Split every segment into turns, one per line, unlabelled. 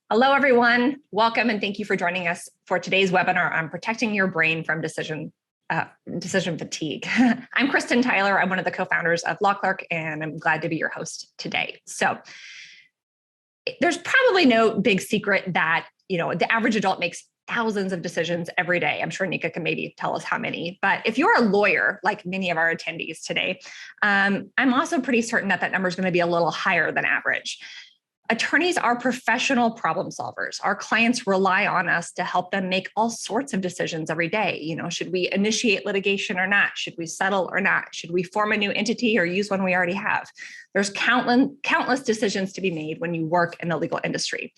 Hello, everyone. Welcome and thank you for joining us for today's webinar on protecting your brain from decision fatigue. I'm Kristin Tyler. I'm one of the co-founders of LAWCLERK, and I'm glad to be your host today. So there's probably no big secret that, the average adult makes thousands of decisions every day. I'm sure Nika can maybe tell us how many, but if you're a lawyer, like many of our attendees today, I'm also pretty certain that number is going to be a little higher than average. Attorneys are professional problem solvers. Our clients rely on us to help them make all sorts of decisions every day. Should we initiate litigation or not? Should we settle or not? Should we form a new entity or use one we already have? There's countless decisions to be made when you work in the legal industry.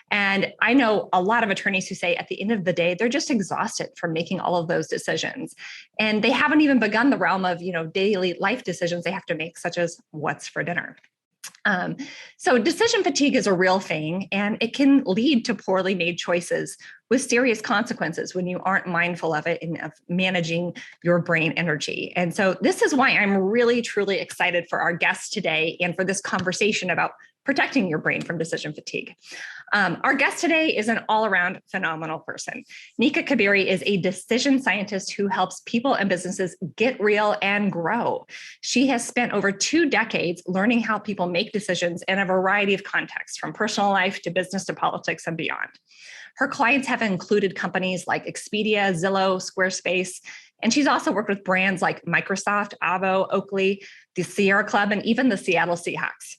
And I know a lot of attorneys who say at the end of the day, they're just exhausted from making all of those decisions. And they haven't even begun the realm of, daily life decisions they have to make, such as what's for dinner. So decision fatigue is a real thing, and it can lead to poorly made choices with serious consequences when you aren't mindful of it and of managing your brain energy. And so this is why I'm really, truly excited for our guest today and for this conversation about protecting your brain from decision fatigue. Our guest today is an all-around phenomenal person. Nika Kabiri is a decision scientist who helps people and businesses get real and grow. She has spent over 2 decades learning how people make decisions in a variety of contexts, from personal life to business to politics and beyond. Her clients have included companies like Expedia, Zillow, Squarespace, and she's also worked with brands like Microsoft, Avvo, Oakley, the Sierra Club, and even the Seattle Seahawks.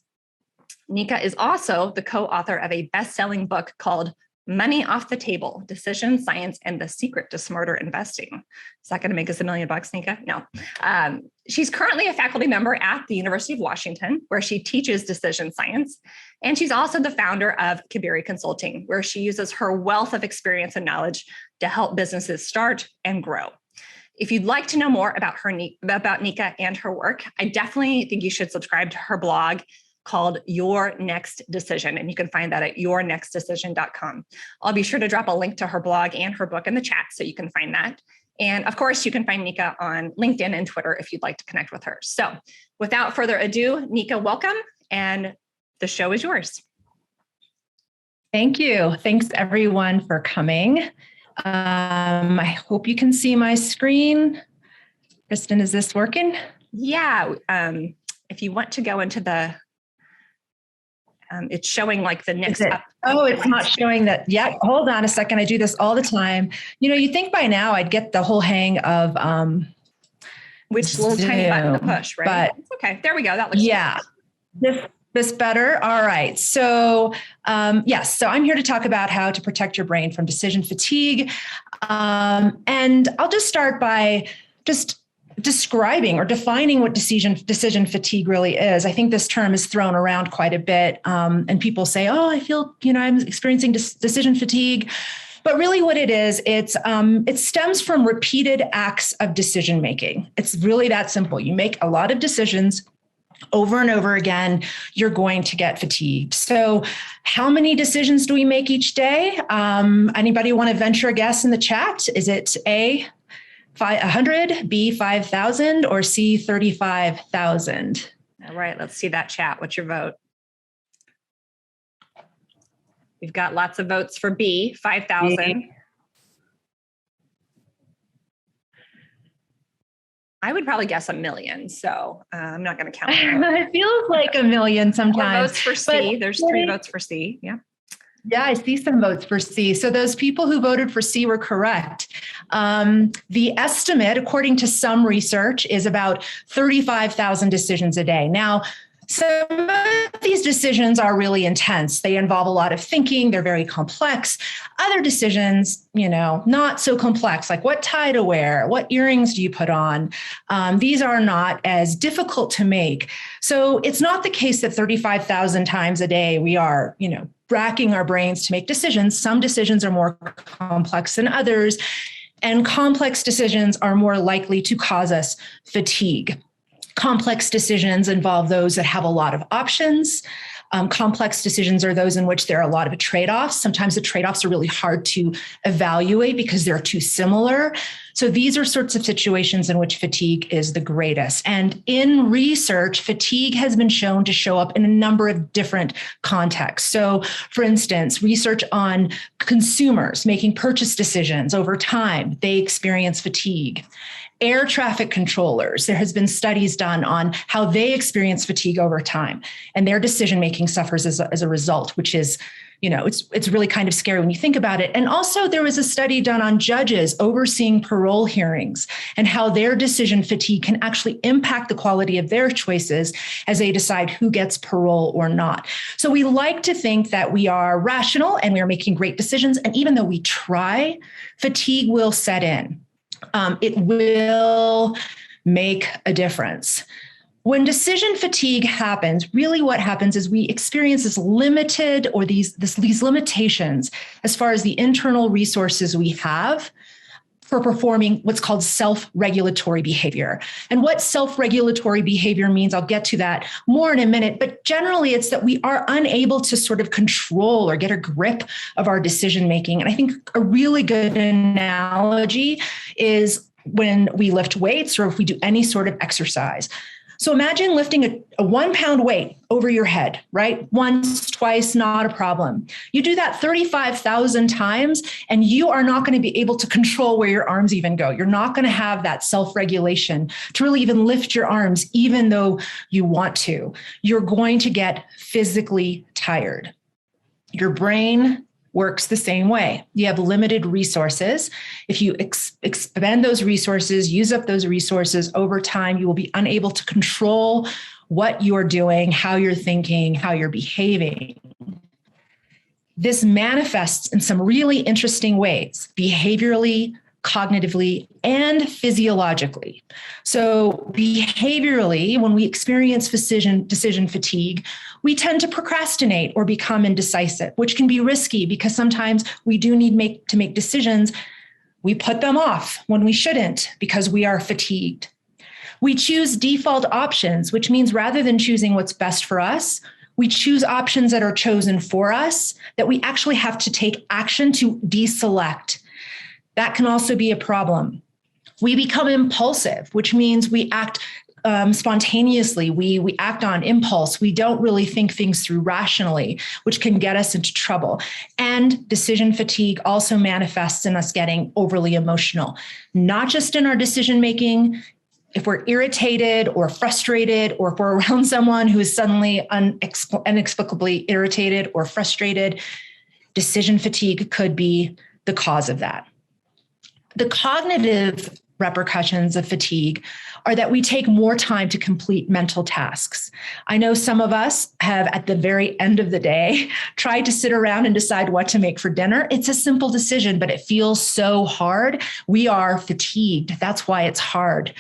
Nika is also the co-author of a best-selling book called Money Off the Table: Decision Science and the Secret to Smarter Investing. Is that going to make us $1 million, Nika? No. She's currently a faculty member at the University of Washington, where she teaches decision science. And she's also the founder of Kabiri Consulting, where she uses her wealth of experience and knowledge to help businesses start and grow. If you'd like to know more about Nika and her work, I definitely think you should subscribe to her blog called Your Next Decision. And you can find that at yournextdecision.com. I'll be sure to drop a link to her blog and her book in the chat so you can find that. And of course, you can find Nika on LinkedIn and Twitter if you'd like to connect with her. So without further ado, Nika, welcome. And the show is yours.
Thank you. Thanks everyone for coming. I hope you can see my screen. Kristin, is this working?
Yeah. If you want to go into the it's showing like the next up.
Oh, it's not showing that yet. Hold on a second. I do this all the time. You think by now I'd get the whole hang of
which little tiny button to push, right? But okay, there we go. That looks
good. This better. All right. So yes, so I'm here to talk about how to protect your brain from decision fatigue. And I'll just start by just describing or defining what decision fatigue really is. I think this term is thrown around quite a bit, and people say, "Oh, I feel I'm experiencing decision fatigue," but really, what it is, it stems from repeated acts of decision making. It's really that simple. You make a lot of decisions over and over again, you're going to get fatigued. So, how many decisions do we make each day? Anybody want to venture a guess in the chat? Is it A, 100, B, 5,000, or C, 35,000?
All right, let's see that chat. What's your vote? We've got lots of votes for B, 5,000. I would probably guess 1 million, so I'm not going to count.
It feels like 1 million sometimes.
4 votes for C. There's 3 votes for C. Yeah.
Yeah, I see some votes for C. So those people who voted for C were correct. The estimate, according to some research, is about 35,000 decisions a day. Now, some of these decisions are really intense. They involve a lot of thinking. They're very complex. Other decisions, not so complex, like what tie to wear, what earrings do you put on? These are not as difficult to make. So it's not the case that 35,000 times a day we are, racking our brains to make decisions. Some decisions are more complex than others, and complex decisions are more likely to cause us fatigue. Complex decisions involve those that have a lot of options. Complex decisions are those in which there are a lot of trade-offs. Sometimes the trade-offs are really hard to evaluate because they're too similar. So these are sorts of situations in which fatigue is the greatest. And in research, fatigue has been shown to show up in a number of different contexts. So for instance, research on consumers making purchase decisions over time, they experience fatigue. Air traffic controllers, there has been studies done on how they experience fatigue over time, and their decision-making suffers as a result, which is, it's really kind of scary when you think about it. And also there was a study done on judges overseeing parole hearings and how their decision fatigue can actually impact the quality of their choices as they decide who gets parole or not. So we like to think that we are rational and we are making great decisions. And even though we try, fatigue will set in. It will make a difference. When decision fatigue happens, really what happens is we experience this limited or these limitations as far as the internal resources we have for performing what's called self-regulatory behavior. And what self-regulatory behavior means, I'll get to that more in a minute, but generally it's that we are unable to sort of control or get a grip of our decision-making. And I think a really good analogy is when we lift weights or if we do any sort of exercise. So imagine lifting a 1 pound weight over your head, right? Once, twice, not a problem. You do that 35,000 times and you are not going to be able to control where your arms even go. You're not going to have that self-regulation to really even lift your arms, even though you want to. You're going to get physically tired. Your brain works the same way. You have limited resources. If you expend those resources, use up those resources over time, you will be unable to control what you're doing, how you're thinking, how you're behaving. This manifests in some really interesting ways, behaviorally, cognitively, and physiologically. So behaviorally, when we experience decision fatigue, we tend to procrastinate or become indecisive, which can be risky because sometimes we do need to make decisions. We put them off when we shouldn't because we are fatigued. We choose default options, which means rather than choosing what's best for us, we choose options that are chosen for us that we actually have to take action to deselect. That can also be a problem. We become impulsive, which means we act spontaneously. We act on impulse. We don't really think things through rationally, which can get us into trouble. And decision fatigue also manifests in us getting overly emotional, not just in our decision making. If we're irritated or frustrated, or if we're around someone who is suddenly inexplicably irritated or frustrated, decision fatigue could be the cause of that. The cognitive repercussions of fatigue are that we take more time to complete mental tasks. I know some of us have, at the very end of the day, tried to sit around and decide what to make for dinner. It's a simple decision, but it feels so hard. We are fatigued. That's why it's hard.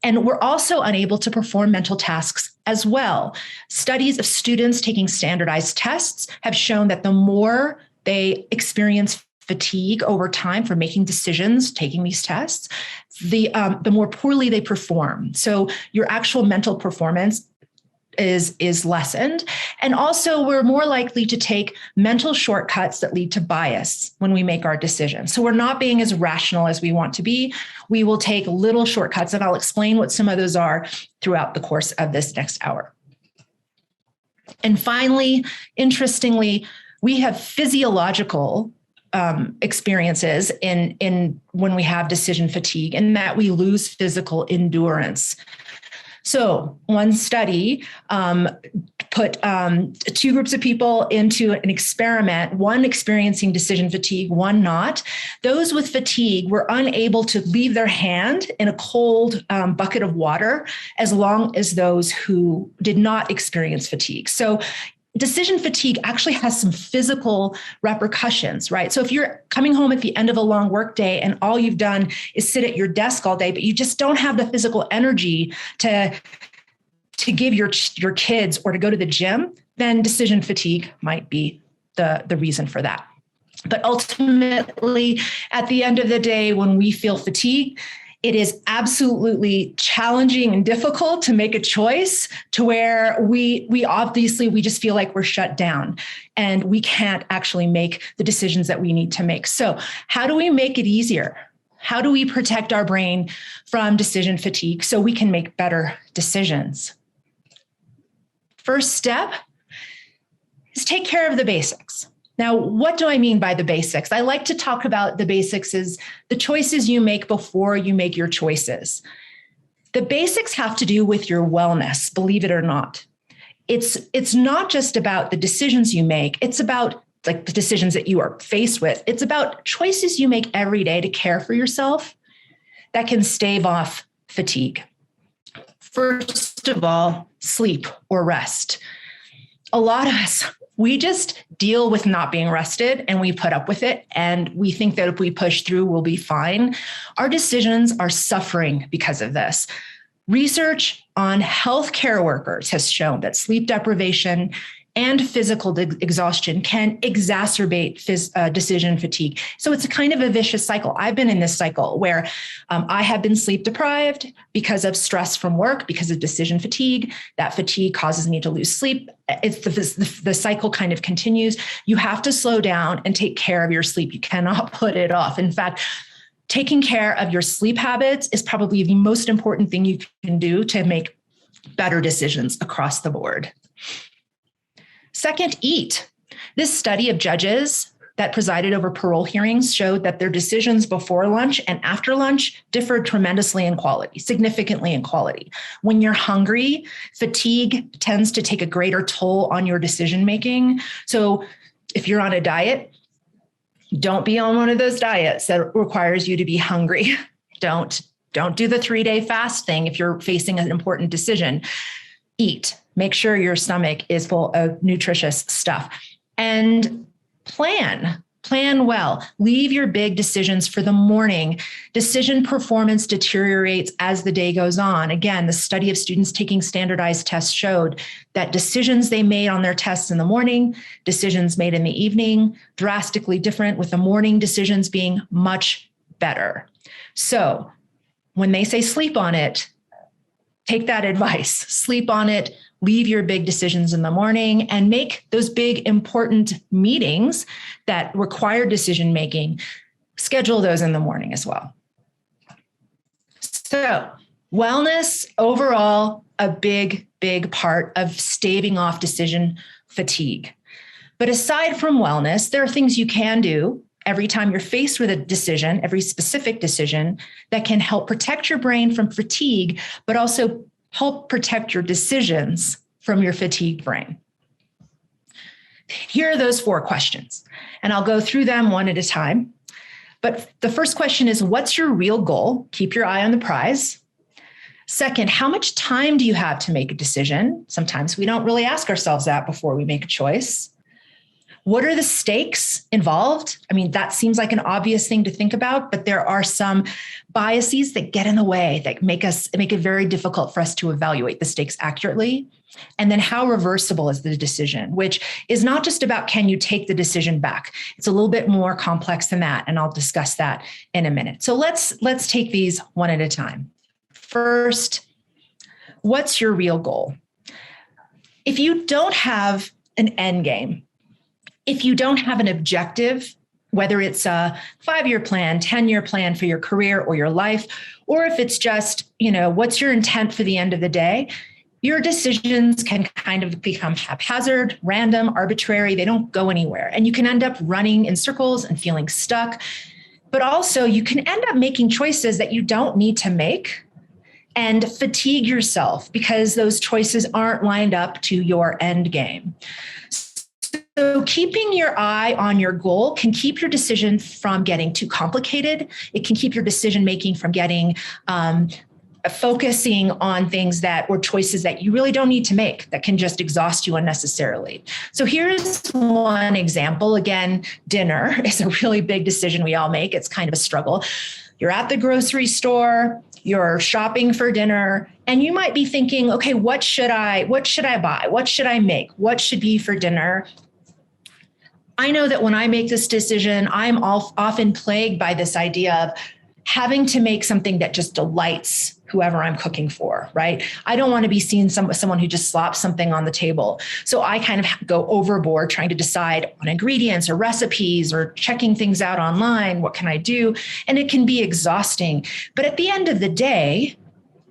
And we're also unable to perform mental tasks as well. Studies of students taking standardized tests have shown that the more they experience fatigue over time for making decisions, taking these tests, the more poorly they perform. So your actual mental performance is lessened. And also we're more likely to take mental shortcuts that lead to bias when we make our decisions. So we're not being as rational as we want to be. We will take little shortcuts, and I'll explain what some of those are throughout the course of this next hour. And finally, interestingly, we have physiological experiences in when we have decision fatigue, and that we lose physical endurance. So one study put two groups of people into an experiment, one experiencing decision fatigue, one not. Those with fatigue were unable to leave their hand in a cold bucket of water as long as those who did not experience fatigue. So decision fatigue actually has some physical repercussions, right? So if you're coming home at the end of a long workday and all you've done is sit at your desk all day, but you just don't have the physical energy to give your kids or to go to the gym, then decision fatigue might be the reason for that. But ultimately, at the end of the day, when we feel fatigue, it is absolutely challenging and difficult to make a choice to where we just feel like we're shut down and we can't actually make the decisions that we need to make. So how do we make it easier? How do we protect our brain from decision fatigue so we can make better decisions? First step is take care of the basics. Now, what do I mean by the basics? I like to talk about the basics as the choices you make before you make your choices. The basics have to do with your wellness, believe it or not. It's not just about the decisions you make. It's about like the decisions that you are faced with. It's about choices you make every day to care for yourself that can stave off fatigue. First of all, sleep or rest. A lot of us, we just deal with not being rested and we put up with it. And we think that if we push through, we'll be fine. Our decisions are suffering because of this. Research on healthcare workers has shown that sleep deprivation and physical exhaustion can exacerbate decision fatigue. So it's a kind of a vicious cycle. I've been in this cycle where I have been sleep deprived because of stress from work, because of decision fatigue. That fatigue causes me to lose sleep. It's the cycle kind of continues. You have to slow down and take care of your sleep. You cannot put it off. In fact, taking care of your sleep habits is probably the most important thing you can do to make better decisions across the board. Second, eat. This study of judges that presided over parole hearings showed that their decisions before lunch and after lunch differed tremendously in quality, significantly in quality. When you're hungry, fatigue tends to take a greater toll on your decision-making. So if you're on a diet, don't be on one of those diets that requires you to be hungry. Don't do the 3-day fast thing if you're facing an important decision. Eat. Make sure your stomach is full of nutritious stuff. And plan well. Leave your big decisions for the morning. Decision performance deteriorates as the day goes on. Again, the study of students taking standardized tests showed that decisions they made on their tests in the morning, decisions made in the evening, drastically different, with the morning decisions being much better. So when they say sleep on it, take that advice, sleep on it, leave your big decisions in the morning, and make those big important meetings that require decision-making, schedule those in the morning as well. So wellness overall, a big part of staving off decision fatigue. But aside from wellness, there are things you can do every time you're faced with a decision, every specific decision, that can help protect your brain from fatigue, but also help protect your decisions from your fatigued brain. Here are those 4 questions, and I'll go through them one at a time. But the first question is, what's your real goal? Keep your eye on the prize. Second, how much time do you have to make a decision? Sometimes we don't really ask ourselves that before we make a choice. What are the stakes involved? I mean, that seems like an obvious thing to think about, but there are some biases that get in the way that make it very difficult for us to evaluate the stakes accurately. And then how reversible is the decision, which is not just about can you take the decision back? It's a little bit more complex than that, and I'll discuss that in a minute. So let's take these one at a time. First, what's your real goal? If you don't have an end game, if you don't have an objective, whether it's a 5-year plan, 10-year plan for your career or your life, or if it's just, what's your intent for the end of the day, your decisions can kind of become haphazard, random, arbitrary. They don't go anywhere. And you can end up running in circles and feeling stuck. But also you can end up making choices that you don't need to make and fatigue yourself because those choices aren't lined up to your end game. So keeping your eye on your goal can keep your decision from getting too complicated. It can keep your decision-making from getting focusing on things or choices that you really don't need to make that can just exhaust you unnecessarily. So here's one example. Again, dinner is a really big decision we all make. It's kind of a struggle. You're at the grocery store, you're shopping for dinner, and you might be thinking, okay, what should I buy? What should I make? What should be for dinner? I know that when I make this decision, I'm often plagued by this idea of, having to make something that just delights whoever I'm cooking for, right? I don't want to be seen someone who just slops something on the table. So I kind of go overboard trying to decide on ingredients or recipes or checking things out online. What can I do? And it can be exhausting. But at the end of the day,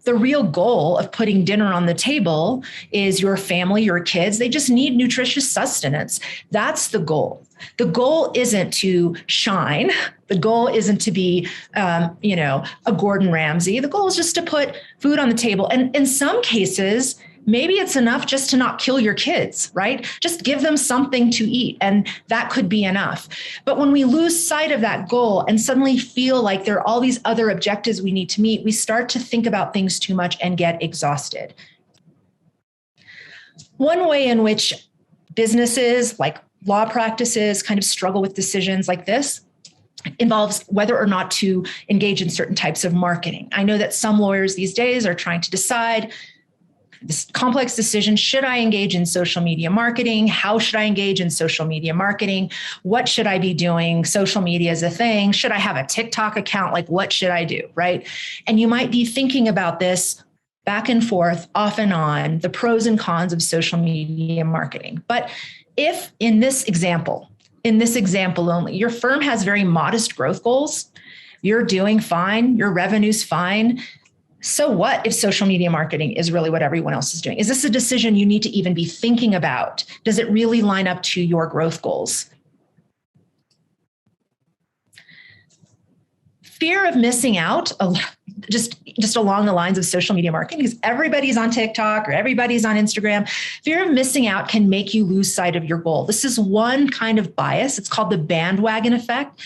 the real goal of putting dinner on the table is your family, your kids, they just need nutritious sustenance. That's the goal. The goal isn't to shine. The goal isn't to be, a Gordon Ramsay. The goal is just to put food on the table. And in some cases, maybe it's enough just to not kill your kids, right? Just give them something to eat, and that could be enough. But when we lose sight of that goal and suddenly feel like there are all these other objectives we need to meet, we start to think about things too much and get exhausted. One way in which businesses, like law practices, kind of struggle with decisions like this involves whether or not to engage in certain types of marketing. I know that some lawyers these days are trying to decide this complex decision. Should I engage in social media marketing? How should I engage in social media marketing? What should I be doing? Social media is a thing. Should I have a TikTok account? Like, what should I do, right? And you might be thinking about this back and forth, off and on, the pros and cons of social media marketing. But if in this example only, your firm has very modest growth goals, you're doing fine, your revenue's fine, so what if social media marketing is really what everyone else is doing? Is this a decision you need to even be thinking about? Does it really line up to your growth goals? Fear of missing out, just along the lines of social media marketing, because everybody's on TikTok or everybody's on Instagram. Fear of missing out can make you lose sight of your goal. This is one kind of bias. It's called the bandwagon effect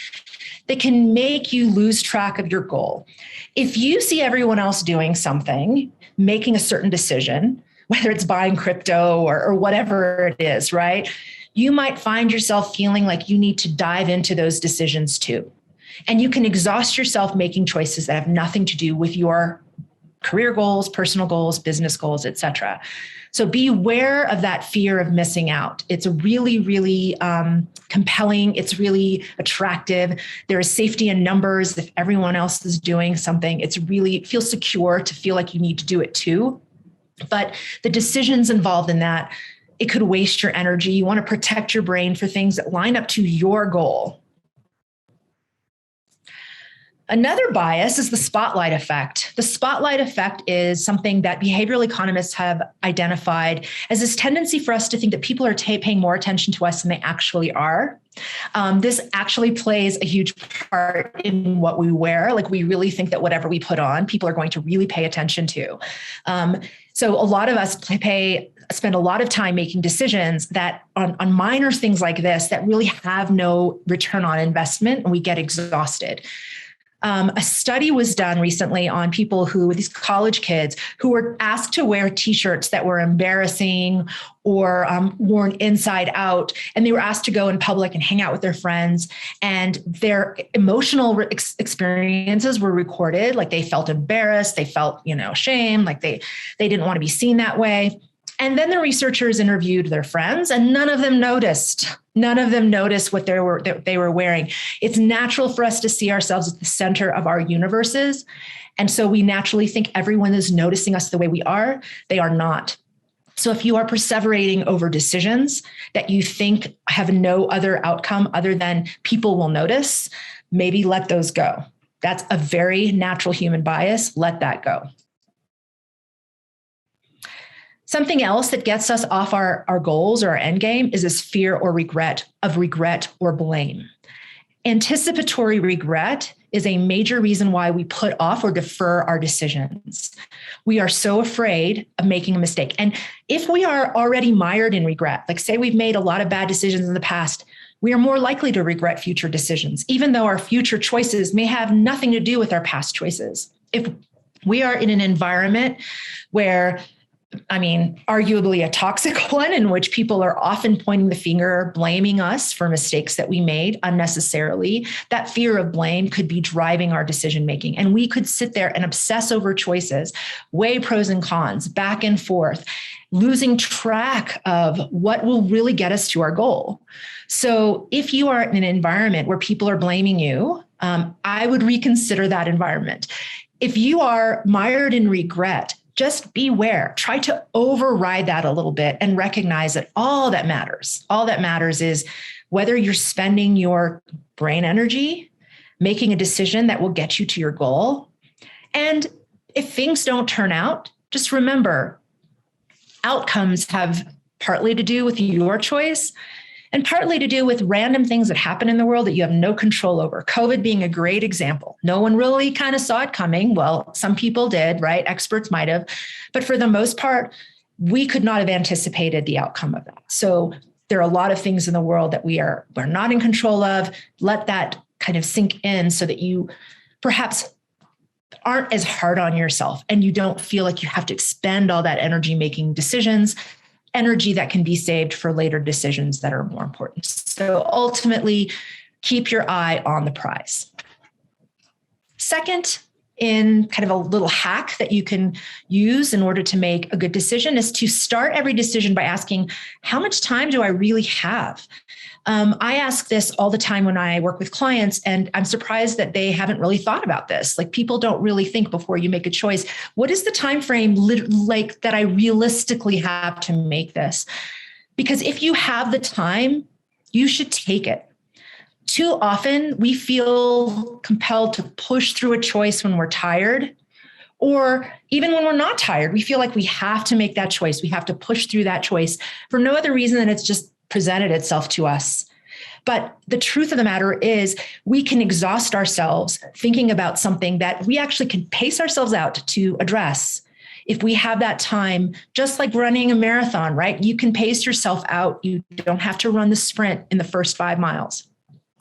that can make you lose track of your goal. If you see everyone else doing something, making a certain decision, whether it's buying crypto or whatever it is, right? You might find yourself feeling like you need to dive into those decisions too. And you can exhaust yourself making choices that have nothing to do with your career goals, personal goals, business goals, et cetera. So be aware of that fear of missing out. It's really, really compelling. It's really attractive. There is safety in numbers. If everyone else is doing something, it feels secure to feel like you need to do it too. But the decisions involved in that, it could waste your energy. You want to protect your brain for things that line up to your goal. Another bias is the spotlight effect. The spotlight effect is something that behavioral economists have identified as this tendency for us to think that people are paying more attention to us than they actually are. This actually plays a huge part in what we wear. Like, we really think that whatever we put on, people are going to really pay attention to. So a lot of us spend a lot of time making decisions that on minor things like this that really have no return on investment, and we get exhausted. A study was done recently on these college kids who were asked to wear t-shirts that were embarrassing or worn inside out. And they were asked to go in public and hang out with their friends, and their emotional experiences were recorded. Like, they felt embarrassed, they felt, shame, like they didn't want to be seen that way. And then the researchers interviewed their friends, and none of them noticed. None of them noticed what they were wearing. It's natural for us to see ourselves at the center of our universes. And so we naturally think everyone is noticing us the way we are. They are not. So if you are perseverating over decisions that you think have no other outcome other than people will notice, maybe let those go. That's a very natural human bias. Let that go. Something else that gets us off our goals or our end game is this fear or regret or blame. Anticipatory regret is a major reason why we put off or defer our decisions. We are so afraid of making a mistake. And if we are already mired in regret, like say we've made a lot of bad decisions in the past, we are more likely to regret future decisions, even though our future choices may have nothing to do with our past choices. If we are in an environment where, arguably a toxic one, in which people are often pointing the finger, blaming us for mistakes that we made unnecessarily, that fear of blame could be driving our decision-making. And we could sit there and obsess over choices, weigh pros and cons, back and forth, losing track of what will really get us to our goal. So if you are in an environment where people are blaming you I would reconsider that environment. If you are mired in regret, just beware. Try to override that a little bit and recognize that all that matters is whether you're spending your brain energy making a decision that will get you to your goal. And if things don't turn out, just remember, outcomes have partly to do with your choice and partly to do with random things that happen in the world that you have no control over. COVID being a great example. No one really kind of saw it coming. Well, some people did, right? Experts might have. But for the most part, we could not have anticipated the outcome of that. So there are a lot of things in the world that we're not in control of. Let that kind of sink in so that you perhaps aren't as hard on yourself and you don't feel like you have to expend all that energy making decisions, energy that can be saved for later decisions that are more important. So ultimately, keep your eye on the prize. Second, in kind of a little hack that you can use in order to make a good decision is to start every decision by asking, how much time do I really have? I ask this all the time when I work with clients, and I'm surprised that they haven't really thought about this. Like, people don't really think before you make a choice, what is the time frame like that I realistically have to make this? Because if you have the time, you should take it. Too often we feel compelled to push through a choice when we're tired, or even when we're not tired, we feel like we have to make that choice. We have to push through that choice for no other reason than it's just presented itself to us. But the truth of the matter is we can exhaust ourselves thinking about something that we actually can pace ourselves out to address. If we have that time, just like running a marathon, right? You can pace yourself out. You don't have to run the sprint in the first 5 miles.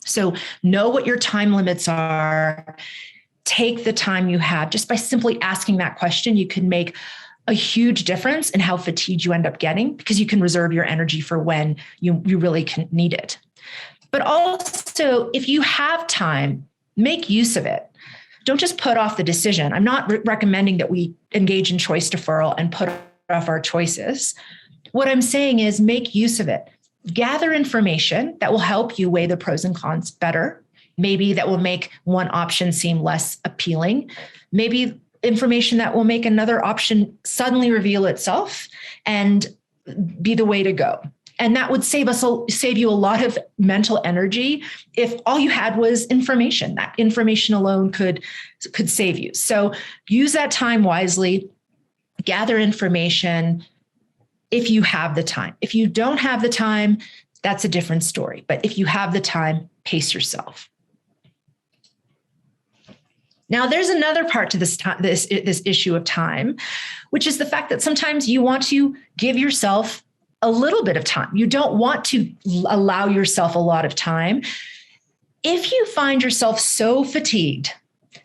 So know what your time limits are. Take the time you have. Just by simply asking that question, you can make a huge difference in how fatigued you end up getting, because you can reserve your energy for when you really can need it. But also, if you have time, make use of it. Don't just put off the decision. I'm not recommending that we engage in choice deferral and put off our choices. What I'm saying is make use of it. Gather information that will help you weigh the pros and cons better. Maybe that will make one option seem less appealing. Maybe information that will make another option suddenly reveal itself and be the way to go. And that would save you a lot of mental energy if all you had was information. That information alone could save you. So use that time wisely, gather information if you have the time. If you don't have the time, that's a different story. But if you have the time, pace yourself. Now, there's another part to this issue of time, which is the fact that sometimes you want to give yourself a little bit of time. You don't want to allow yourself a lot of time. If you find yourself so fatigued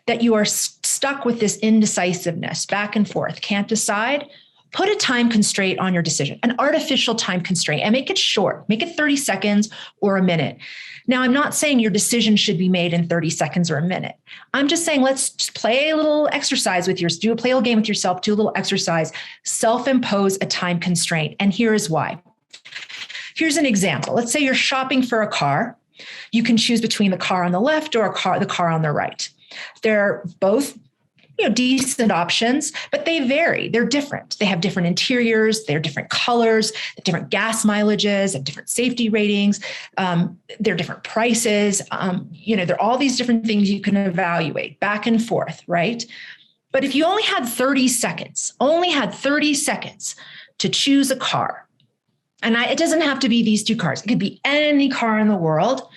that you are stuck with this indecisiveness, back and forth, can't decide, put a time constraint on your decision, an artificial time constraint, and make it short. Make it 30 seconds or a minute. Now, I'm not saying your decision should be made in 30 seconds or a minute. I'm just saying, let's just play a little exercise with play a little game with yourself, do a little exercise, self-impose a time constraint. And here is why. Here's an example. Let's say you're shopping for a car. You can choose between the car on the left or the car on the right. They're both decent options, but they vary. They're different. They have different interiors. They're different colors, different gas mileages, and different safety ratings. They're different prices. There are all these different things you can evaluate back and forth, right? But if you only had 30 seconds to choose a car, and it doesn't have to be these two cars. It could be any car in the world.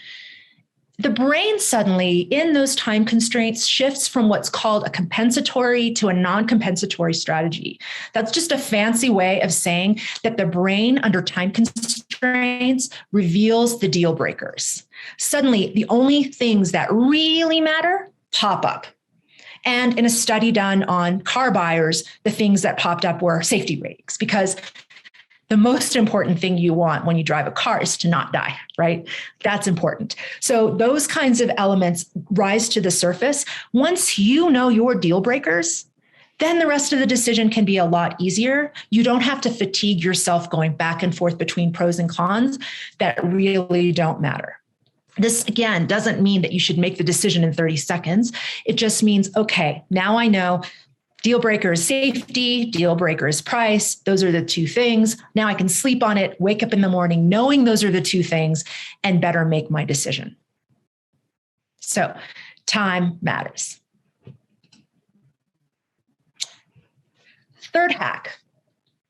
The brain suddenly, in those time constraints, shifts from what's called a compensatory to a non-compensatory strategy. That's just a fancy way of saying that the brain, under time constraints, reveals the deal breakers. Suddenly, the only things that really matter pop up. And in a study done on car buyers, the things that popped up were safety ratings, because the most important thing you want when you drive a car is to not die, right? That's important. So those kinds of elements rise to the surface. Once you know your deal breakers, then the rest of the decision can be a lot easier. You don't have to fatigue yourself going back and forth between pros and cons that really don't matter. This, again, doesn't mean that you should make the decision in 30 seconds. It just means, okay, now I know deal breaker is safety, deal breaker is price. Those are the two things. Now I can sleep on it, wake up in the morning knowing those are the two things, and better make my decision. So time matters. Third hack.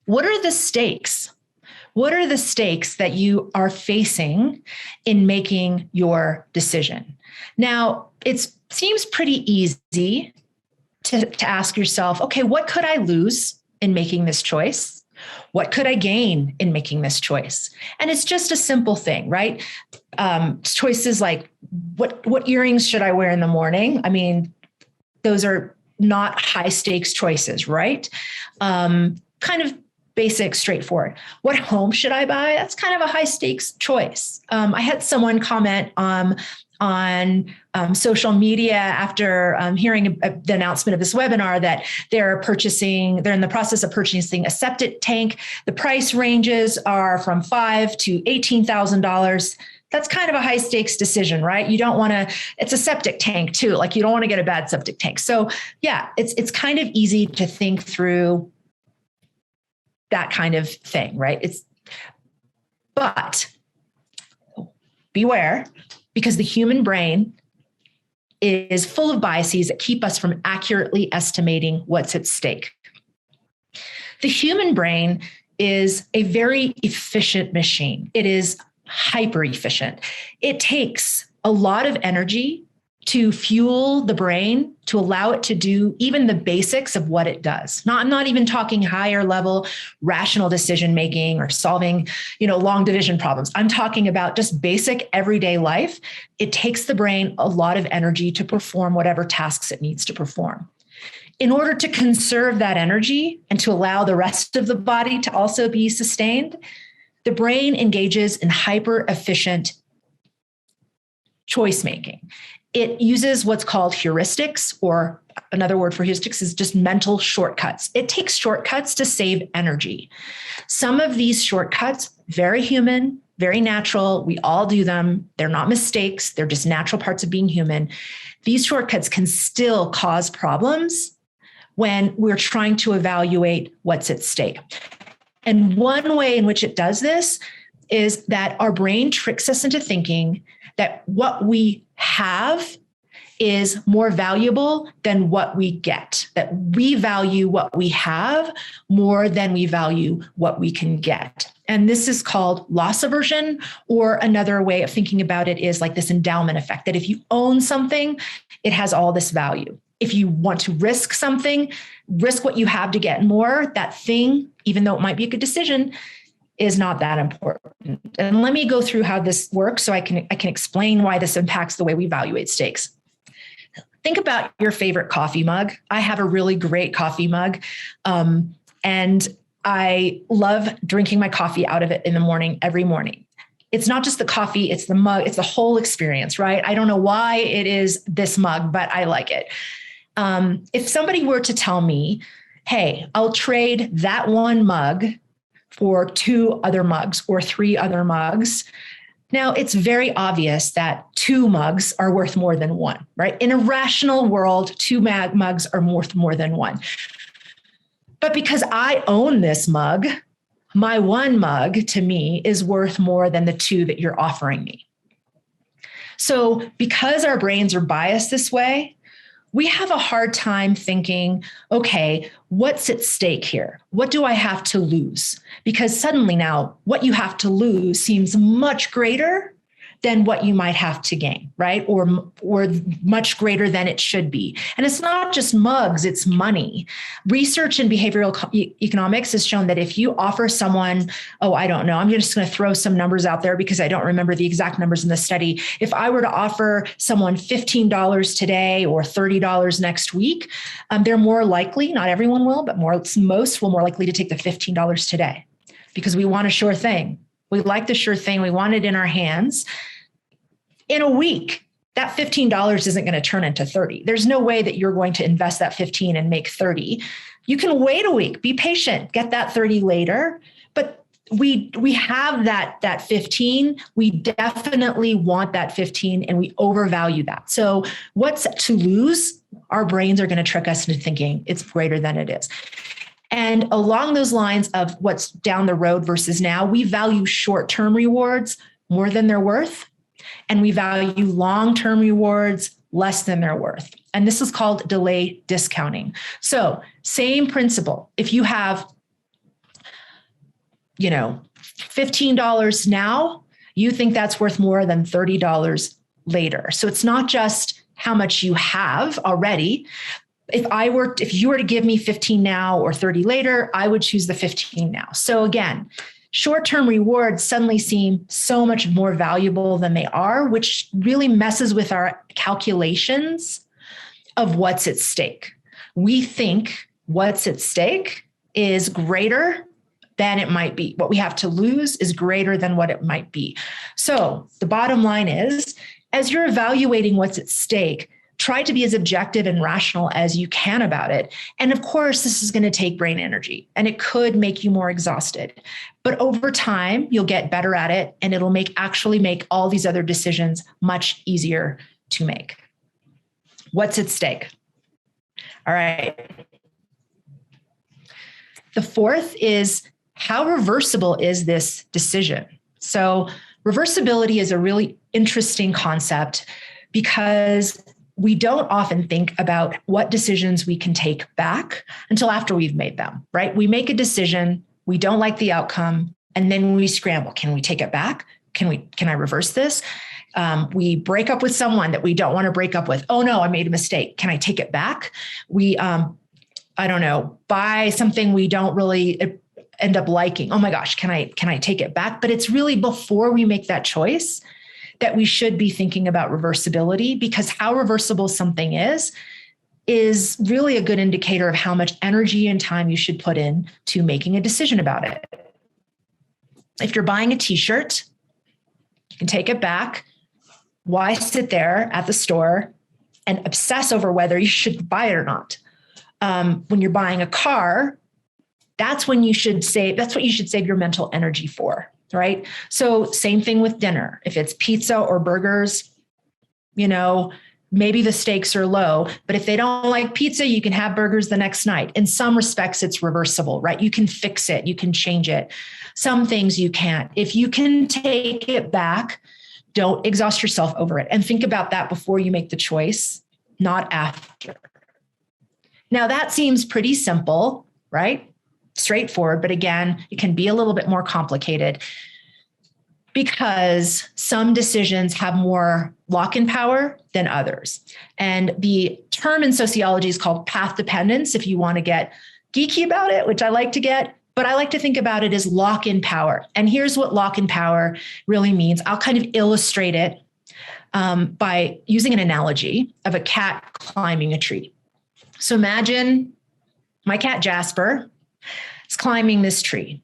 What are the stakes? What are the stakes that you are facing in making your decision? Now, it seems pretty easy to ask yourself, okay, what could I lose in making this choice? What could I gain in making this choice? And it's just a simple thing, right? Choices like what earrings should I wear in the morning? I mean, those are not high stakes choices, right? Kind of basic, straightforward. What home should I buy? That's kind of a high stakes choice. I had someone comment on social media after hearing the announcement of this webinar that they're in the process of purchasing a septic tank. The price ranges are from $5,000 to $18,000. That's kind of a high stakes decision, right? You don't want to, it's a septic tank too. Like you don't want to get a bad septic tank. So yeah, it's kind of easy to think through that kind of thing, right? But beware, because the human brain is full of biases that keep us from accurately estimating what's at stake. The human brain is a very efficient machine. It is hyper efficient. It takes a lot of energy to fuel the brain, to allow it to do even the basics of what it does. I'm not even talking higher level rational decision making or solving, long division problems. I'm talking about just basic everyday life. It takes the brain a lot of energy to perform whatever tasks it needs to perform. In order to conserve that energy and to allow the rest of the body to also be sustained, the brain engages in hyper efficient choice making. It uses what's called heuristics, or another word for heuristics is just mental shortcuts. It takes shortcuts to save energy. Some of these shortcuts, very human, very natural. We all do them. They're not mistakes. They're just natural parts of being human. These shortcuts can still cause problems when we're trying to evaluate what's at stake. And one way in which it does this is that our brain tricks us into thinking that what we have is more valuable than what we get, that we value what we have more than we value what we can get. And this is called loss aversion, or another way of thinking about it is like this endowment effect, that if you own something, it has all this value. If you want to risk something, risk what you have to get more, that thing, even though it might be a good decision, is not that important. And let me go through how this works so I can explain why this impacts the way we evaluate stakes. Think about your favorite coffee mug. I have a really great coffee mug, and I love drinking my coffee out of it in the morning, every morning. It's not just the coffee, it's the mug, it's the whole experience, right? I don't know why it is this mug, but I like it. If somebody were to tell me, hey, I'll trade that one mug for 2 other mugs or 3 other mugs. Now, it's very obvious that 2 mugs are worth more than 1, right? In a rational world, 2 mugs are worth more than 1. But because I own this mug, my 1 mug to me is worth more than the 2 that you're offering me. So because our brains are biased this way, we have a hard time thinking, okay, what's at stake here? What do I have to lose? Because suddenly now what you have to lose seems much greater than what you might have to gain, right? Or much greater than it should be. And it's not just mugs, it's money. Research in behavioral economics has shown that if you offer someone, I don't know, I'm just going to throw some numbers out there because I don't remember the exact numbers in the study. If I were to offer someone $15 today or $30 next week, they're more likely, not everyone will, but most will more likely to take the $15 today because we want a sure thing. We like the sure thing. We want it in our hands. In a week, that $15 isn't going to turn into 30. There's no way that you're going to invest that 15 and make 30. You can wait a week, be patient, get that 30 later. But we have that 15. We definitely want that 15 and we overvalue that. So what's to lose? Our brains are going to trick us into thinking it's greater than it is. And along those lines of what's down the road versus now, we value short-term rewards more than they're worth. And we value long-term rewards less than they're worth. And this is called delay discounting. So same principle. If you have, $15 now, you think that's worth more than $30 later. So it's not just how much you have already. If you were to give me 15 now or 30 later, I would choose the 15 now. So again, short-term rewards suddenly seem so much more valuable than they are, which really messes with our calculations of what's at stake. We think what's at stake is greater than it might be. What we have to lose is greater than what it might be. So the bottom line is, as you're evaluating what's at stake, try to be as objective and rational as you can about it. And of course, this is going to take brain energy and it could make you more exhausted. But over time, you'll get better at it and it'll actually make all these other decisions much easier to make. What's at stake? All right. The fourth is, how reversible is this decision? So reversibility is a really interesting concept because we don't often think about what decisions we can take back until after we've made them, right? We make a decision, we don't like the outcome, and then we scramble. Can we take it back? Can I reverse this? We break up with someone that we don't want to break up with. Oh no, I made a mistake. Can I take it back? We, buy something we don't really end up liking. Oh my gosh, can I take it back? But it's really before we make that choice that we should be thinking about reversibility, because how reversible something is really a good indicator of how much energy and time you should put in to making a decision about it. If you're buying a t-shirt, you can take it back. Why sit there at the store and obsess over whether you should buy it or not? When you're buying a car, that's what you should save your mental energy for, right? So same thing with dinner. If it's pizza or burgers, maybe the stakes are low, but if they don't like pizza, you can have burgers the next night. In some respects, it's reversible, right? You can fix it, you can change it. Some things you can't. If you can take it back, don't exhaust yourself over it. And think about that before you make the choice, not after. Now that seems pretty simple, right? Straightforward, but again, it can be a little bit more complicated because some decisions have more lock-in power than others. And the term in sociology is called path dependence, if you want to get geeky about it, which I like to get, but I like to think about it as lock-in power. And here's what lock-in power really means. I'll kind of illustrate it by using an analogy of a cat climbing a tree. So imagine my cat Jasper is climbing this tree.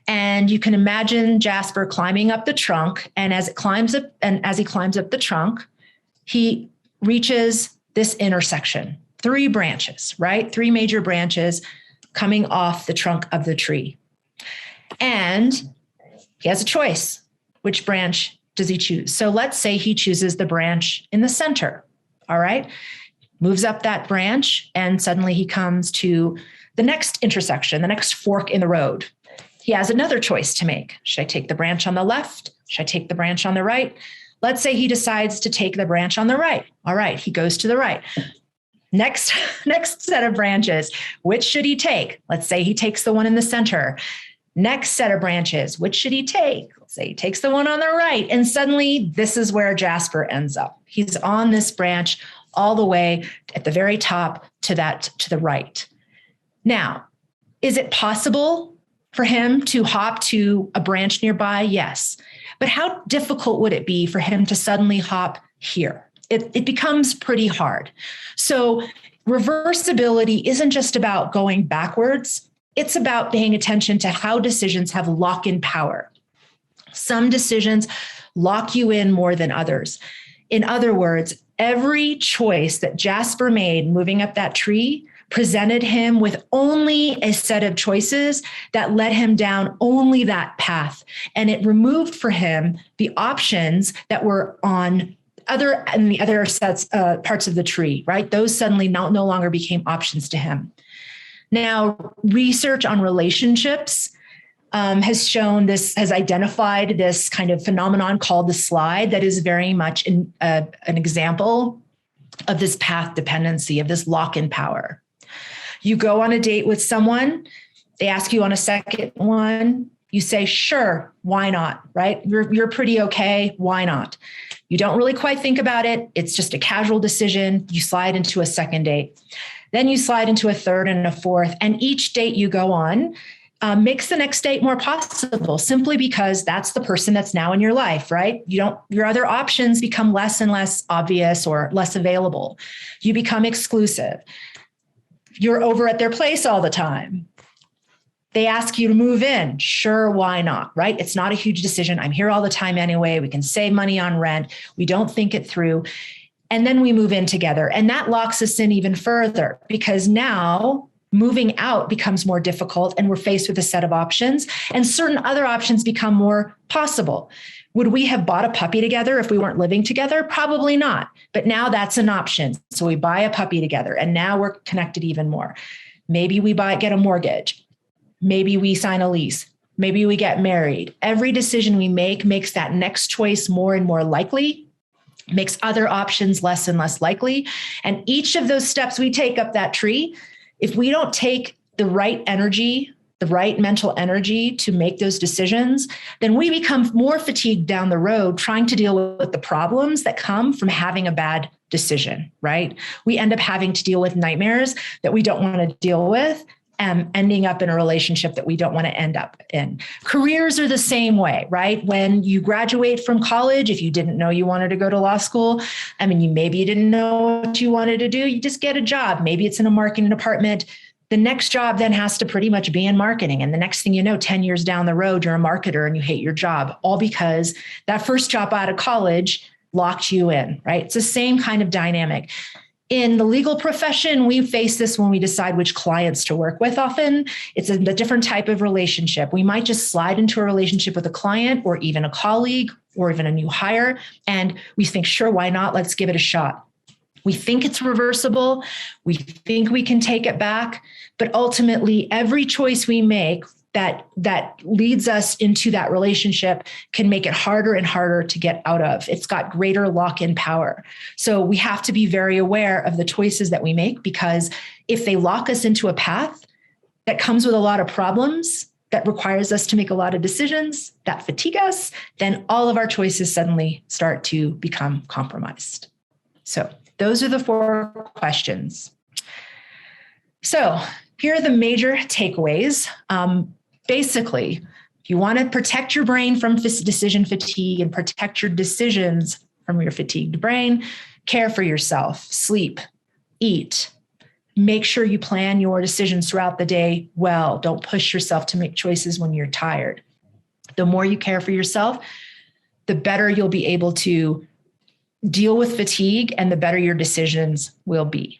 And you can imagine Jasper climbing up the trunk. And as he climbs up the trunk, he reaches this intersection, 3 branches, right? 3 major branches coming off the trunk of the tree. And he has a choice. Which branch does he choose? So let's say he chooses the branch in the center. All right. Moves up that branch and suddenly he comes to the next intersection, the next fork in the road. He has another choice to make. Should I take the branch on the left? Should I take the branch on the right? Let's say he decides to take the branch on the right. All right, he goes to the right. Next set of branches, which should he take? Let's say he takes the one in the center. Next set of branches, which should he take? Let's say he takes the one on the right. And suddenly this is where Jasper ends up. He's on this branch all the way at the very top to the right. Now, is it possible for him to hop to a branch nearby? Yes. But how difficult would it be for him to suddenly hop here? It becomes pretty hard. So reversibility isn't just about going backwards. It's about paying attention to how decisions have lock-in power. Some decisions lock you in more than others. In other words, every choice that Jasper made moving up that tree presented him with only a set of choices that led him down only that path. And it removed for him the options that were on the other sets, parts of the tree, right? Those suddenly no longer became options to him. Now, research on relationships has identified this kind of phenomenon called the slide that is very much an example of this path dependency, of this lock-in power. You go on a date with someone, they ask you on a second one, you say, sure, why not, right? You're pretty okay, why not? You don't really quite think about it. It's just a casual decision. You slide into a second date. Then you slide into a third and a fourth. And each date you go on makes the next date more possible, simply because that's the person that's now in your life, right? Your other options become less and less obvious or less available. You become exclusive. You're over at their place all the time. They ask you to move in. Sure, why not, right? It's not a huge decision. I'm here all the time anyway. We can save money on rent. We don't think it through. And then we move in together. And that locks us in even further, because now moving out becomes more difficult and we're faced with a set of options, and certain other options become more possible. Would we have bought a puppy together if we weren't living together? Probably not. But now that's an option. So we buy a puppy together and now we're connected even more. Maybe we get a mortgage. Maybe we sign a lease. Maybe we get married. Every decision we make makes that next choice more and more likely, makes other options less and less likely. And each of those steps we take up that tree, if we don't take the right energy, the right mental energy to make those decisions, then we become more fatigued down the road trying to deal with the problems that come from having a bad decision, right? We end up having to deal with nightmares that we don't want to deal with, ending up in a relationship that we don't want to end up in. Careers are the same way, right? When you graduate from college, if you didn't know you wanted to go to law school, maybe you didn't know what you wanted to do, you just get a job. Maybe it's in a marketing department. The next job then has to pretty much be in marketing. And the next thing you know, 10 years down the road, you're a marketer and you hate your job, all because that first job out of college locked you in, right? It's the same kind of dynamic. In the legal profession, we face this when we decide which clients to work with. Often it's a different type of relationship. We might just slide into a relationship with a client or even a colleague or even a new hire. And we think, sure, why not? Let's give it a shot. We think it's reversible. We think we can take it back. But ultimately, every choice we make that leads us into that relationship can make it harder and harder to get out of. It's got greater lock-in power. So we have to be very aware of the choices that we make, because if they lock us into a path that comes with a lot of problems, that requires us to make a lot of decisions, that fatigue us, then all of our choices suddenly start to become compromised. So those are the 4 questions. So here are the major takeaways. Basically, if you want to protect your brain from decision fatigue and protect your decisions from your fatigued brain, care for yourself, sleep, eat, make sure you plan your decisions throughout the day well. Don't push yourself to make choices when you're tired. The more you care for yourself, the better you'll be able to deal with fatigue and the better your decisions will be.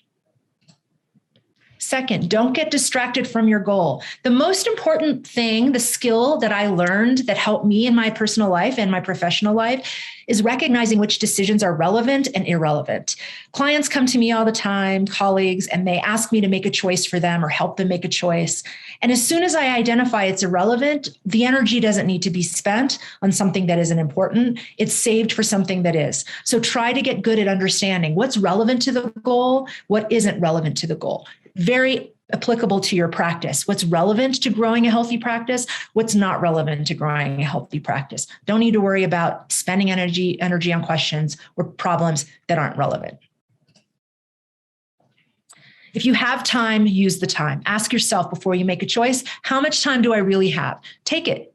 Second, don't get distracted from your goal. The most important thing, the skill that I learned that helped me in my personal life and my professional life, is recognizing which decisions are relevant and irrelevant. Clients come to me all the time, colleagues, and they ask me to make a choice for them or help them make a choice. And as soon as I identify it's irrelevant, the energy doesn't need to be spent on something that isn't important. It's saved for something that is. So try to get good at understanding what's relevant to the goal, what isn't relevant to the goal. Very applicable to your practice. What's relevant to growing a healthy practice? What's not relevant to growing a healthy practice? Don't need to worry about spending energy on questions or problems that aren't relevant. If you have time, use the time. Ask yourself before you make a choice, how much time do I really have? Take it.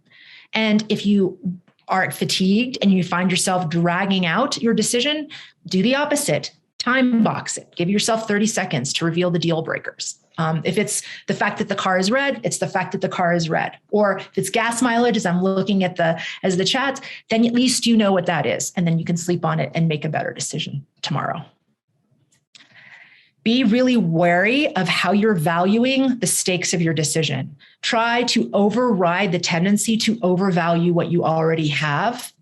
And if you are fatigued and you find yourself dragging out your decision, do the opposite. Time box it. Give yourself 30 seconds to reveal the deal breakers. If it's the fact that the car is red, it's the fact that the car is red. Or if it's gas mileage, as I'm looking at the chat, then at least you know what that is. And then you can sleep on it and make a better decision tomorrow. Be really wary of how you're valuing the stakes of your decision. Try to override the tendency to overvalue what you already have.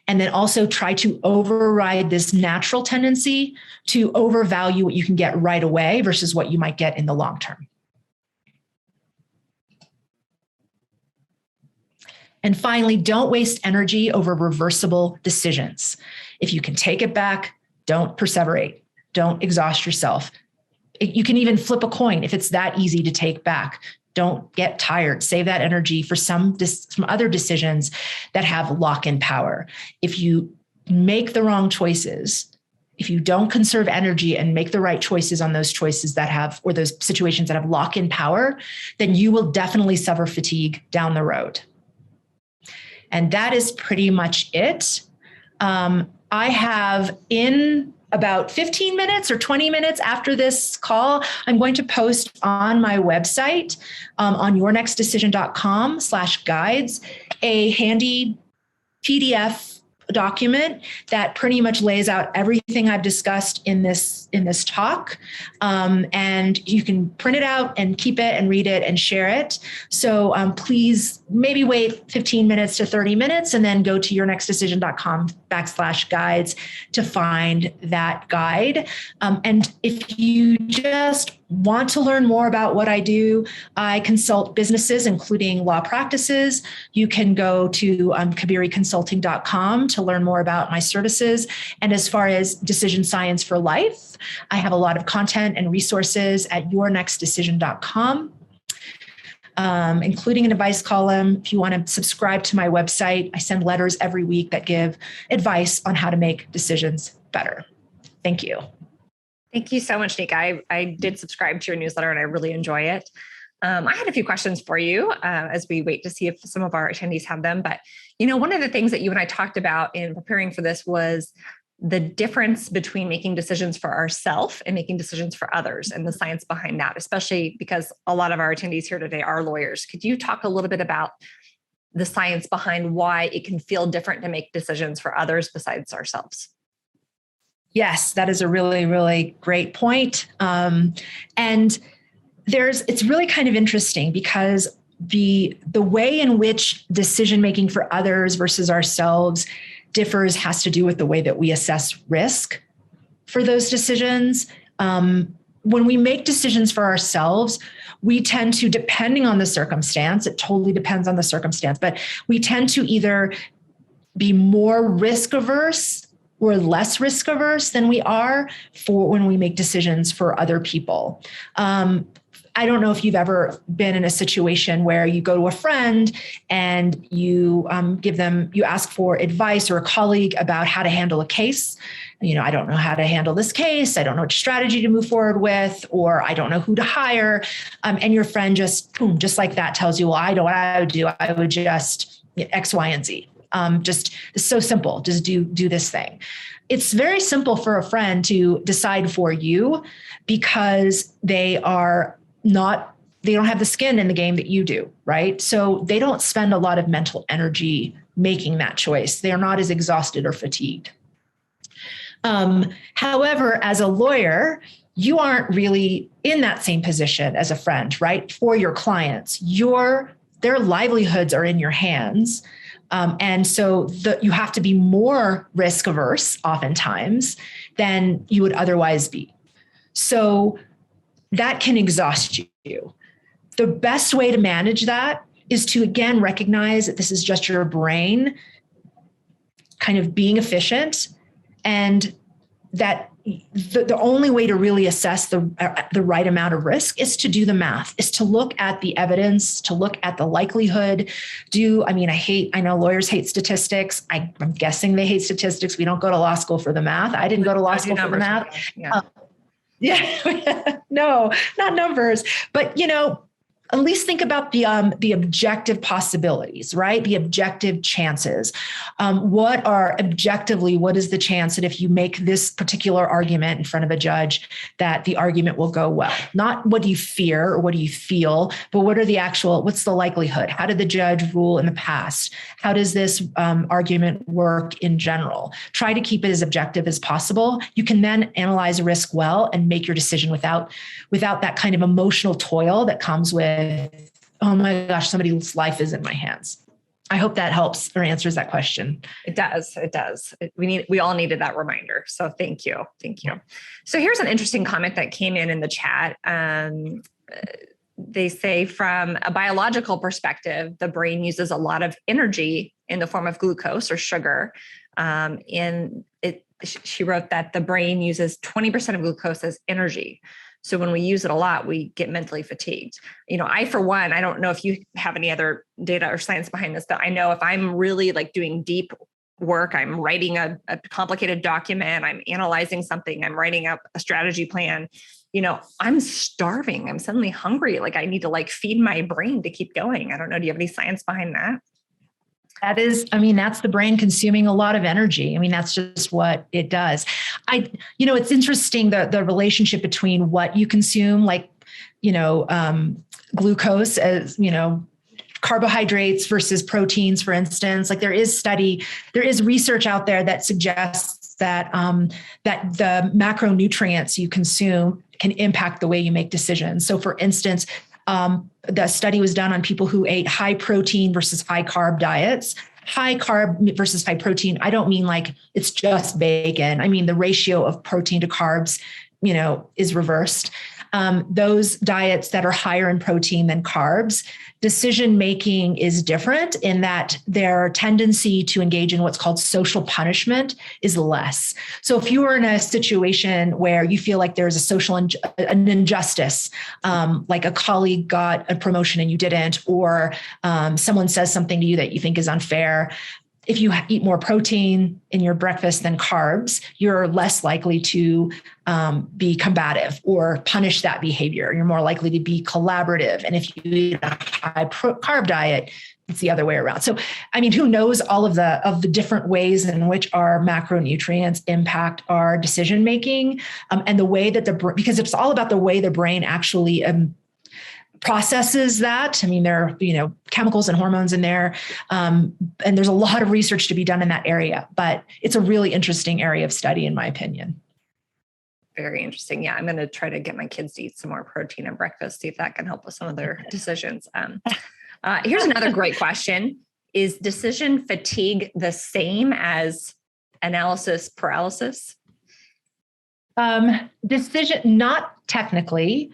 And then also try to override this natural tendency to overvalue what you can get right away versus what you might get in the long term. And finally, don't waste energy over reversible decisions. If you can take it back, don't perseverate. Don't exhaust yourself. You can even flip a coin if it's that easy to take back. Don't get tired. Save that energy for some other decisions that have lock-in power. If you make the wrong choices, if you don't conserve energy and make the right choices on those choices that have, or those situations that have lock-in power, then you will definitely suffer fatigue down the road. And that is pretty much it. I have in about 15 minutes or 20 minutes after this call, I'm going to post on my website, on yournextdecision.com/guides, a handy PDF document that pretty much lays out everything I've discussed in this talk. And you can print it out and keep it and read it and share it. So please maybe wait 15 minutes to 30 minutes and then go to yournextdecision.com/guides to find that guide. And if you just want to learn more about what I do, I consult businesses, including law practices. You can go to kabiriconsulting.com to learn more about my services. And as far as decision science for life, I have a lot of content and resources at yournextdecision.com, including an advice column. If you want to subscribe to my website, I send letters every week that give advice on how to make decisions better. Thank you.
Thank you so much, Nika. I did subscribe to your newsletter and I really enjoy it. I had a few questions for you as we wait to see if some of our attendees have them. But, one of the things that you and I talked about in preparing for this was the difference between making decisions for ourselves and making decisions for others and the science behind that, especially because a lot of our attendees here today are lawyers. Could you talk a little bit about the science behind why it can feel different to make decisions for others besides ourselves?
Yes, that is a really, really great point. And it's really kind of interesting because the way in which decision-making for others versus ourselves differs has to do with the way that we assess risk for those decisions. When we make decisions for ourselves, we tend to, depending on the circumstance, it totally depends on the circumstance, but we tend to either be more risk averse or less risk averse than we are for when we make decisions for other people. I don't know if you've ever been in a situation where you go to a friend and you you ask for advice, or a colleague about how to handle a case. I don't know how to handle this case. I don't know which strategy to move forward with, or I don't know who to hire. And your friend just like that tells you, well, I know what I would do. I would just X, Y, and Z. It's so simple. Just do this thing. It's very simple for a friend to decide for you because they don't have the skin in the game that you do, right? So they don't spend a lot of mental energy making that choice. They are not as exhausted or fatigued. However, as a lawyer, you aren't really in that same position as a friend, right? For your clients, their livelihoods are in your hands. And so you have to be more risk averse oftentimes than you would otherwise be. So that can exhaust you. The best way to manage that is to, again, recognize that this is just your brain kind of being efficient, and that the only way to really assess the right amount of risk is to do the math, is to look at the evidence, to look at the likelihood. I know lawyers hate statistics. I'm guessing they hate statistics. We don't go to law school for the math. I didn't go to law school for the math. No, not numbers. But, at least think about the objective possibilities, right? The objective chances. What is the chance that if you make this particular argument in front of a judge, that the argument will go well? Not what do you fear or what do you feel, but what's the likelihood? How did the judge rule in the past? How does this argument work in general? Try to keep it as objective as possible. You can then analyze risk well and make your decision without that kind of emotional toil that comes with, oh my gosh, somebody's life is in my hands. I hope that helps or answers that question.
It does. It does. We all needed that reminder. So thank you. Thank you. So here's an interesting comment that came in the chat. They say from a biological perspective, the brain uses a lot of energy in the form of glucose or sugar. She wrote that the brain uses 20% of glucose as energy. So when we use it a lot, we get mentally fatigued. I, for one, I don't know if you have any other data or science behind this, but I know if I'm really like doing deep work, I'm writing a complicated document, I'm analyzing something, I'm writing up a strategy plan, I'm starving. I'm suddenly hungry. Like I need to feed my brain to keep going. I don't know. Do you have any science behind that?
That's the brain consuming a lot of energy. That's just what it does. It's interesting the relationship between what you consume, glucose as, carbohydrates versus proteins, for instance. There is research out there that suggests that the macronutrients you consume can impact the way you make decisions. So for instance, the study was done on people who ate high protein versus high carb diets. High carb versus high protein, I don't mean it's just bacon. I mean, the ratio of protein to carbs, is reversed. Those diets that are higher in protein than carbs, decision-making is different in that their tendency to engage in what's called social punishment is less. So if you are in a situation where you feel like there's an injustice, like a colleague got a promotion and you didn't, or someone says something to you that you think is unfair, if you eat more protein in your breakfast than carbs, you're less likely to be combative or punish that behavior. You're more likely to be collaborative. And if you eat a high carb diet, it's the other way around. So, who knows all of the different ways in which our macronutrients impact our decision making, and the way that because it's all about the way the brain actually processes that. There are, chemicals and hormones in there. And there's a lot of research to be done in that area, but it's a really interesting area of study, in my opinion.
Very interesting. Yeah. I'm going to try to get my kids to eat some more protein at breakfast, see if that can help with some of their decisions. Here's another great question. Is decision fatigue the same as analysis paralysis?
Not technically.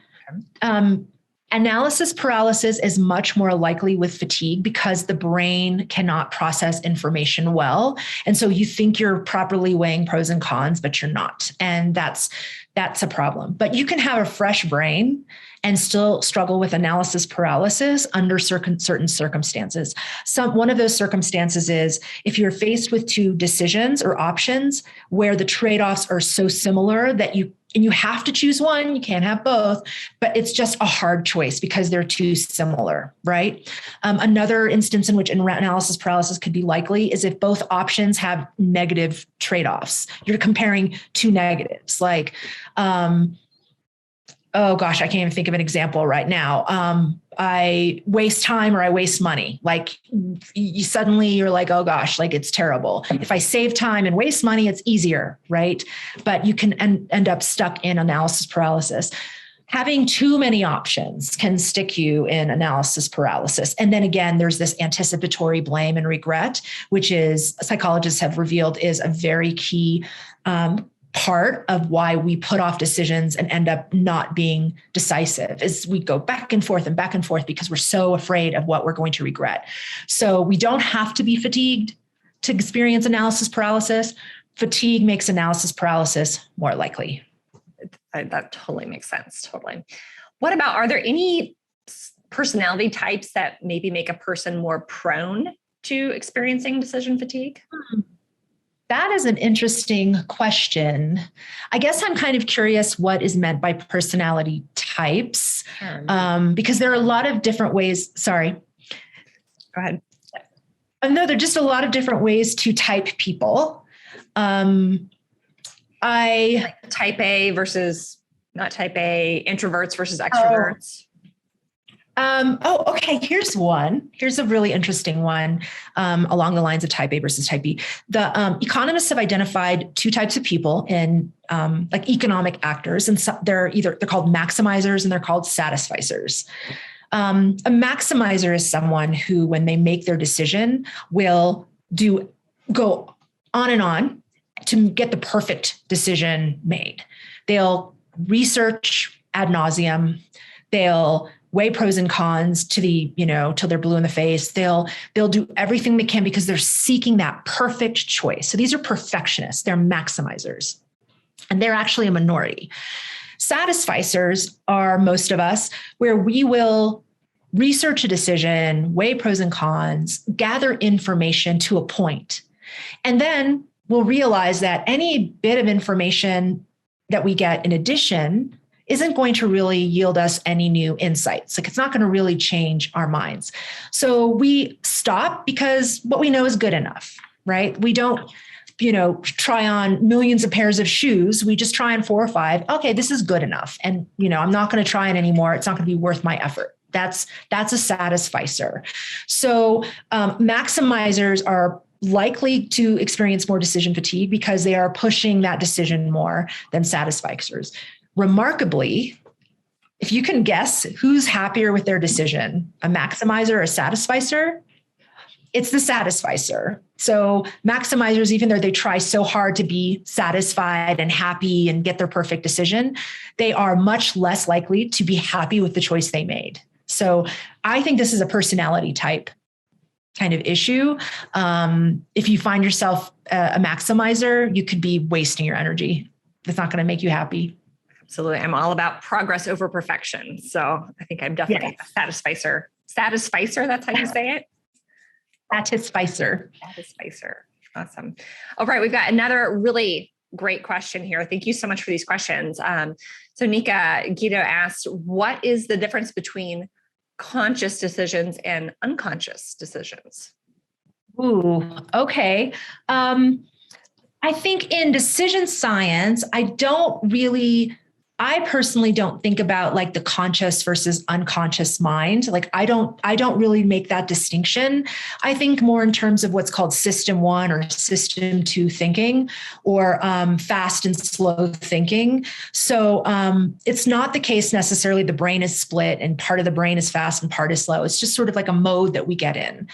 Analysis paralysis is much more likely with fatigue because the brain cannot process information well. And so you think you're properly weighing pros and cons, but you're not. And that's a problem. But you can have a fresh brain and still struggle with analysis paralysis under certain circumstances. One of those circumstances is if you're faced with two decisions or options where the trade-offs are so similar that you have to choose one, you can't have both, but it's just a hard choice because they're too similar, right? Another instance in which analysis paralysis could be likely is if both options have negative trade-offs. You're comparing two negatives, oh gosh, I can't even think of an example right now. I waste time or I waste money. You're like, oh gosh, it's terrible. If I save time and waste money, it's easier, right? But you can end up stuck in analysis paralysis. Having too many options can stick you in analysis paralysis. And then again, there's this anticipatory blame and regret, which is psychologists have revealed is a very key part of why we put off decisions and end up not being decisive is we go back and forth because we're so afraid of what we're going to regret. So we don't have to be fatigued to experience analysis paralysis. Fatigue makes analysis paralysis more likely.
That totally makes sense. Totally. What about, are there any personality types that maybe make a person more prone to experiencing decision fatigue?
That is an interesting question. I guess I'm kind of curious what is meant by personality types, because there are a lot of different ways. Sorry.
Go ahead.
No, there are just a lot of different ways to type people.
Like type A versus not type A, introverts versus extroverts.
Okay. Here's one. Here's a really interesting one along the lines of type A versus type B. The economists have identified two types of people in like economic actors, and so they're called maximizers and they're called satisficers. A maximizer is someone who, when they make their decision, will go on and on to get the perfect decision made. They'll research ad nauseum. They'll weigh pros and cons to till they're blue in the face. They'll do everything they can because they're seeking that perfect choice. So these are perfectionists. They're maximizers, and they're actually a minority. Satisficers are most of us, where we will research a decision, weigh pros and cons, gather information to a point, and then we'll realize that any bit of information that we get in addition isn't going to really yield us any new insights. Like, it's not going to really change our minds. So we stop because what we know is good enough, right? We don't, try on millions of pairs of shoes. We just try on 4 or 5. Okay, this is good enough. And, I'm not going to try it anymore. It's not going to be worth my effort. That's a satisficer. So maximizers are likely to experience more decision fatigue because they are pushing that decision more than satisficers. Remarkably, if you can guess who's happier with their decision, a maximizer or a satisficer, it's the satisficer. So maximizers, even though they try so hard to be satisfied and happy and get their perfect decision, they are much less likely to be happy with the choice they made. So I think this is a personality type kind of issue. If you find yourself a maximizer, you could be wasting your energy. It's not going to make you happy.
Absolutely. I'm all about progress over perfection. So I think I'm definitely a satisficer. Satisficer, that's how you say it?
Satisficer.
Satisficer. Awesome. All right. We've got another really great question here. Thank you so much for these questions. So Nika, Guido asked, what is the difference between conscious decisions and unconscious decisions?
Ooh, okay. I think in decision science, I personally don't think about like the conscious versus unconscious mind. Like I don't really make that distinction. I think more in terms of what's called system 1 or system 2 thinking, or fast and slow thinking. So it's not the case necessarily the brain is split and part of the brain is fast and part is slow. It's just sort of like a mode that we get in.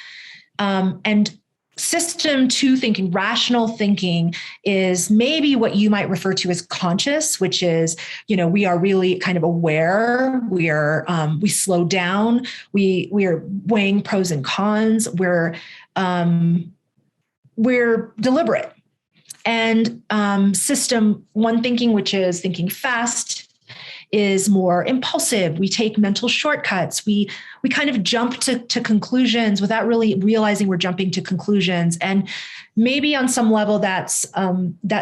And system 2 thinking, rational thinking, is maybe what you might refer to as conscious, which is, we are really kind of aware. We slow down. We are weighing pros and cons. We're deliberate. And system 1 thinking, which is thinking fast, is more impulsive. We take mental shortcuts. We kind of jump to conclusions without really realizing we're jumping to conclusions. And maybe on some level that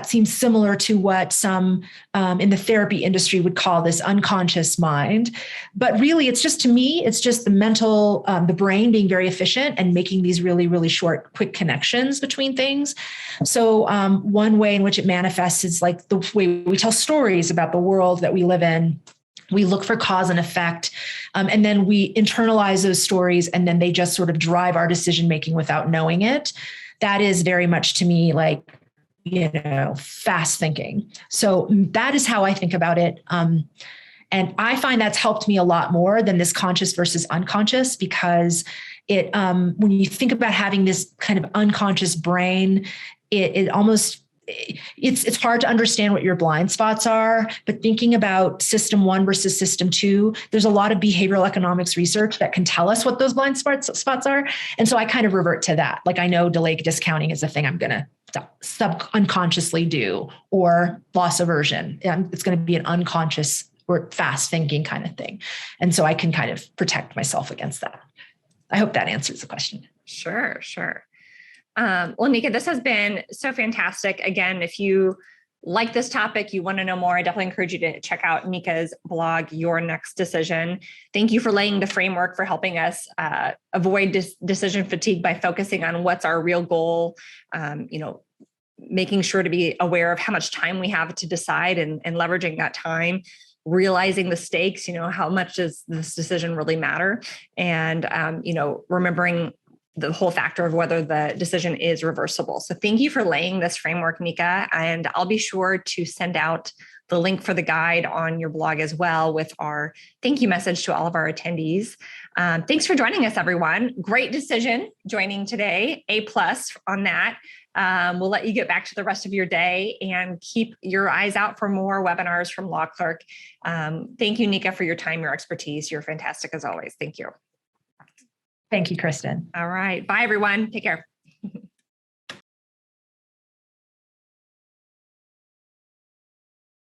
seems similar to what some in the therapy industry would call this unconscious mind. But really, it's just the mental, the brain being very efficient and making these really, really short, quick connections between things. So one way in which it manifests is like the way we tell stories about the world that we live in. We look for cause and effect, and then we internalize those stories, and then they just sort of drive our decision-making without knowing it. That is very much to me like, fast thinking. So that is how I think about it. And I find that's helped me a lot more than this conscious versus unconscious, because it, when you think about having this kind of unconscious brain, it's hard to understand what your blind spots are. But thinking about system 1 versus system 2, there's a lot of behavioral economics research that can tell us what those blind spots are. And so I kind of revert to that. Like, I know delayed discounting is a thing I'm going to unconsciously do, or loss aversion. It's going to be an unconscious or fast thinking kind of thing. And so I can kind of protect myself against that. I hope that answers the question.
Sure. Well, Nika, this has been so fantastic. Again, if you like this topic, you want to know more, I definitely encourage you to check out Nika's blog, Your Next Decision. Thank you for laying the framework for helping us avoid decision fatigue by focusing on what's our real goal, making sure to be aware of how much time we have to decide and leveraging that time, realizing the stakes, how much does this decision really matter? And, remembering the whole factor of whether the decision is reversible. So thank you for laying this framework, Nika, and I'll be sure to send out the link for the guide on your blog as well with our thank you message to all of our attendees. Thanks for joining us, everyone. Great decision joining today. A+ on that. We'll let you get back to the rest of your day and keep your eyes out for more webinars from LawClerk. Thank you, Nika, for your time, your expertise. You're fantastic as always. Thank you.
Thank you, Kristin.
All right. Bye, everyone. Take care.